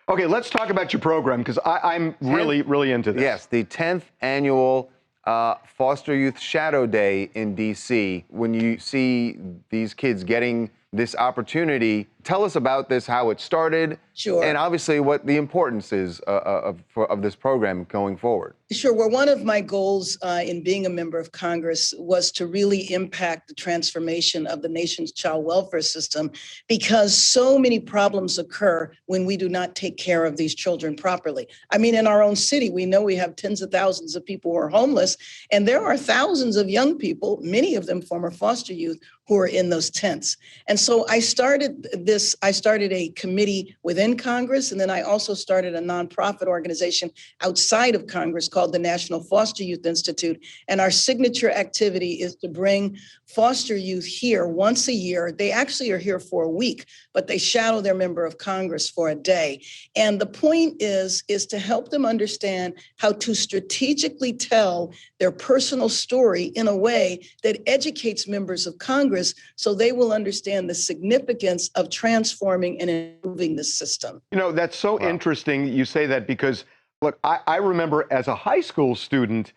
Okay, let's talk about your program because I'm really into this. Yes, the 10th annual Foster Youth Shadow Day in D.C. When you see these kids getting this opportunity, tell us about this, how it started, Sure. and obviously what the importance is of this program going forward. Sure. Well, one of my goals in being a member of Congress was to really impact the transformation of the nation's child welfare system, because so many problems occur when we do not take care of these children properly. I mean, in our own city, we know we have tens of thousands of people who are homeless, and there are thousands of young people, many of them former foster youth, who are in those tents. And so I started a committee within Congress, and then I also started a nonprofit organization outside of Congress called the National Foster Youth Institute. And our signature activity is to bring foster youth here once a year. They actually are here for a week, but they shadow their member of Congress for a day. And the point is to help them understand how to strategically tell their personal story in a way that educates members of Congress so they will understand the significance of transforming and improving the system. You know, that's so interesting you say that because, look, I remember as a high school student,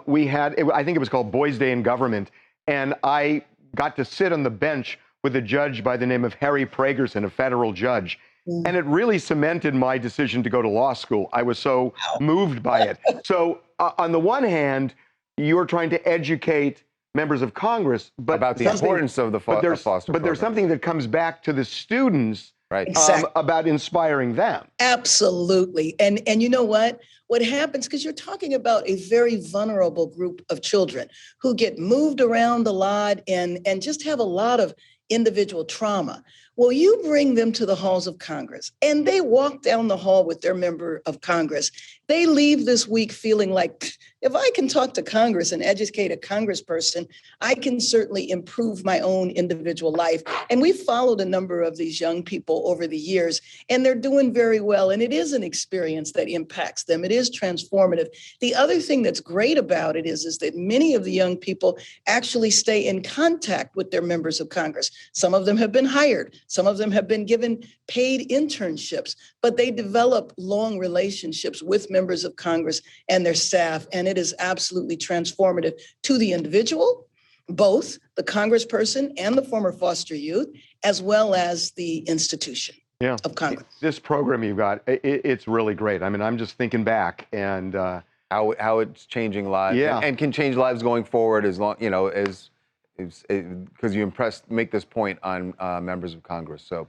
we had, I think it was called Boys Day in Government, and I got to sit on the bench with a judge by the name of Harry Pragerson, a federal judge. And it really cemented my decision to go to law school. I was so moved by it. So on the one hand, you're trying to educate members of Congress, but about the importance of the foster program. But there's something that comes back to the students, right? Exactly. About inspiring them. Absolutely. And you know what? What happens, because you're talking about a very vulnerable group of children who get moved around a lot and just have a lot of individual trauma. Well, you bring them to the halls of Congress and they walk down the hall with their member of Congress. They leave this week feeling like, if I can talk to Congress and educate a congressperson, I can certainly improve my own individual life. And we've followed a number of these young people over the years, and they're doing very well. And it is an experience that impacts them. It is transformative. The other thing that's great about it is that many of the young people actually stay in contact with their members of Congress. Some of them have been hired. Some of them have been given paid internships, but they develop long relationships with members of Congress and their staff. And it is absolutely transformative to the individual, both the congressperson and the former foster youth, as well as the institution of Congress. This program you've got, it's really great. I mean, I'm just thinking back and how it's changing lives, and can change lives going forward as long, because you make this point on members of Congress. So